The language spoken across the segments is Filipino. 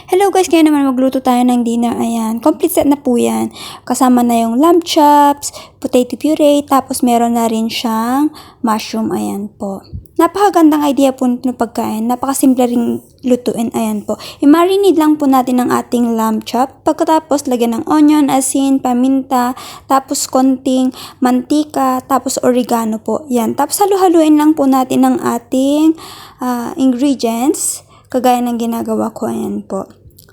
Hello guys, ngayon naman magluto tayo ng dinner. Ayan, complete set na po yan. Kasama na yung lamb chops, potato puree, tapos meron na rin siyang mushroom. Ayan po. Napakagandang idea po nito pagkain. Napakasimple rin lutuin. Ayan po. I-marinate lang po natin ang ating lamb chop. Pagkatapos, lagyan ng onion, asin, paminta, tapos konting mantika, tapos oregano po. Yan. Tapos halu-haluin lang po natin ang ating ingredients. Kagaya ng ginagawa ko. Ayan po.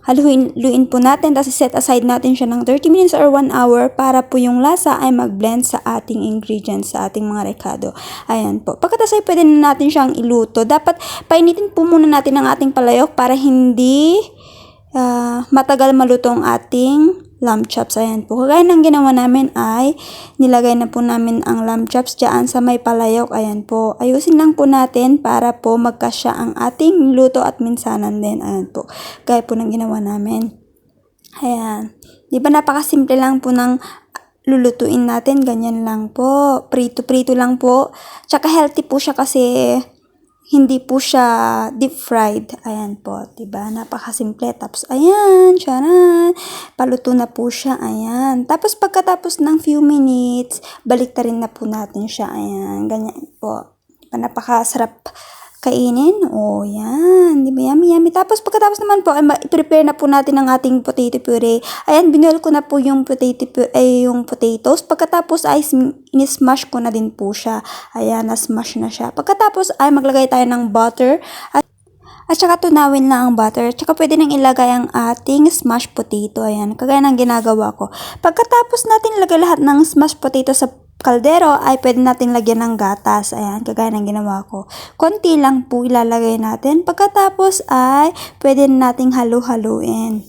Haluin po natin, tapos set aside natin siya ng 30 minutes or 1 hour para po yung lasa ay mag-blend sa ating ingredients, sa ating mga rekado. Ayan po. Pagkatapos ay pwede na natin siyang iluto. Dapat painitin po muna natin ang ating palayok para hindi matagal maluto ang ating lamb chops. Ayan po. Kagaya ng ginawa namin ay nilagay na po namin ang lamb chops dyan sa may palayok. Ayan po. Ayusin lang po natin para po magkasya ang ating luto at minsanan din. Ayan po. Gaya po ng ginawa namin. Ayan. Di ba napakasimple lang po ng lulutuin natin. Ganyan lang po. Prito-prito lang po. Tsaka healthy po siya kasi hindi po siya deep fried. Ayan po, 'di ba? Napakasimple. Tapos ayan, charan. Paluto na po siya. Ayan. Tapos pagkatapos ng few minutes, baliktarin na po natin siya. Ayan, ganyan po. 'Di ba napakasarap kainin? Oh, yan. Di ba? Yummy, yummy. Tapos pagkatapos naman po, i-prepare na po natin ang ating potato puree. Ayan, binuel ko na po yung yung potatoes. Pagkatapos ay in-smash ko na din po siya. Ayan, na-smash na siya. Pagkatapos ay maglagay tayo ng butter. At saka tunawin lang ang butter. At saka pwede nang ilagay ang ating smashed potato. Ayan, kagaya ng ginagawa ko. Pagkatapos natin ilagay lahat ng smashed potato sa kaldero ay pwede natin lagyan ng gatas. Ayan, kagaya ng ginawa ko. Konti lang po ilalagay natin. Pagkatapos ay pwede nating halu-haluin.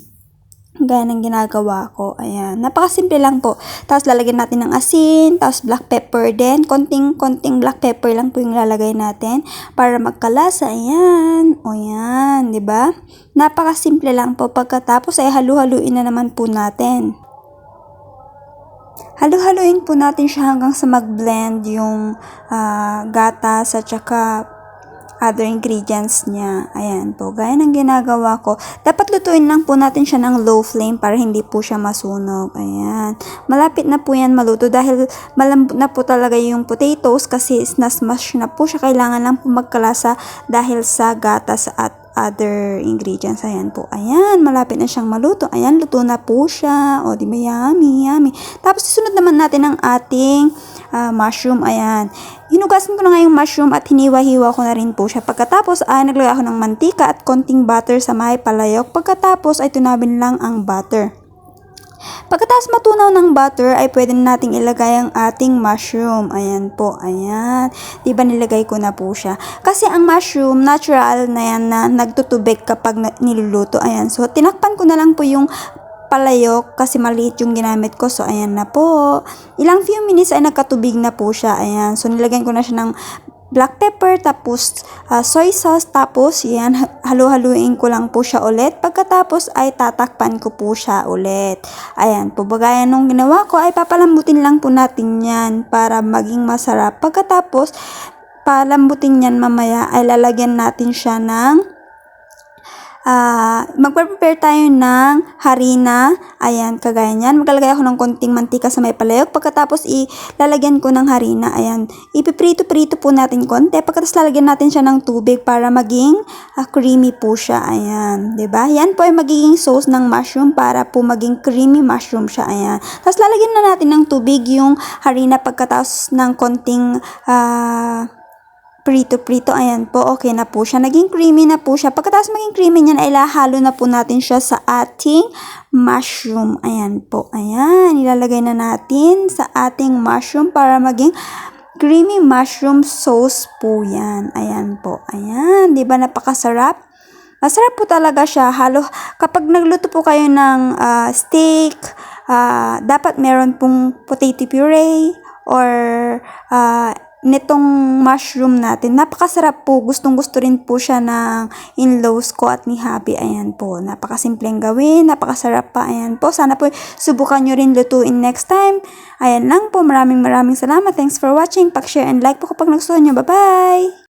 Gaya ng ginagawa ko. Ayan. Napakasimple lang po. Tapos lalagyan natin ng asin, tapos black pepper din. Konting black pepper lang po yung lalagay natin para magkalasa. Ayan. O yan, 'di ba? Napakasimple lang po. Pagkatapos ay halu-haluin na naman po natin. Halu-haluin po natin siya hanggang sa mag-blend yung gatas at saka other ingredients niya. Ayan po. Gaya ng ginagawa ko. Dapat lutuin lang po natin siya ng low flame para hindi po siya masunog. Ayan. Malapit na po yan maluto dahil malambot na po talaga yung potatoes kasi na-smash na po siya. Kailangan lang po magkalasa dahil sa gatas at other ingredients. Ayan po. Ayan, malapit na siyang maluto. Ayan, luto na po siya. O, di ba? Yummy, yummy. Tapos, isunod naman natin ang ating mushroom. Ayan. Hinugasan ko na nga yung mushroom at hiniwa-hiwa ko na rin po siya. Pagkatapos, naglagay ako ng mantika at konting butter sa may palayok. Pagkatapos, ay tunawin lang ang butter. Pagkatapos matunaw ng butter, ay pwede nating ilagay ang ating mushroom. Ayan po, ayan. Diba nilagay ko na po siya. Kasi ang mushroom, natural na yan na nagtutubig kapag niluluto. Ayan, so tinakpan ko na lang po yung palayok kasi maliit yung ginamit ko. So, ayan na po. Ilang few minutes ay nagkatubig na po siya. Ayan, so nilagyan ko na siya ng black pepper, tapos soy sauce, tapos yan, halu-haluin ko lang po siya ulit. Pagkatapos ay tatakpan ko po siya ulit. Ayan po, bagaya nung ginawa ko ay papalambutin lang po natin yan para maging masarap. Pagkatapos, palambutin yan mamaya ay lalagyan natin siya ng magprepare tayo ng harina. Ayan, kagaya niyan. Maglalagay ako ng konting mantika sa may palayok. Pagkatapos, ilalagyan ko ng harina. Ayan, ipiprito-prito po natin konti. Pagkatapos, lalagyan natin siya ng tubig para maging creamy po siya. Ayan, diba? Yan po ay magiging sauce ng mushroom para po maging creamy mushroom siya. Ayan. Tapos, lalagyan na natin ng tubig yung harina pagkatapos ng konting prito-prito. Ayan po, okay na po siya. Naging creamy na po siya. Pagkatapos maging creamy niyan, ay lahalo na po natin siya sa ating mushroom. Ayan po, ayan. Ilalagay na natin sa ating mushroom para maging creamy mushroom sauce po yan. Ayan po, ayan. Diba napakasarap? Masarap po talaga siya. Kapag nagluto po kayo ng steak, dapat meron pong potato puree or nitong mushroom natin. Napakasarap po. Gustong-gusto rin po siya ng in-laws ko at ni Happy. Ayan po. Napakasimpleng gawin. Napakasarap pa. Ayan po. Sana po subukan nyo rin lutuin next time. Ayan lang po. Maraming salamat. Thanks for watching. Pag-share and like po kapag nagustuhan nyo. Bye-bye!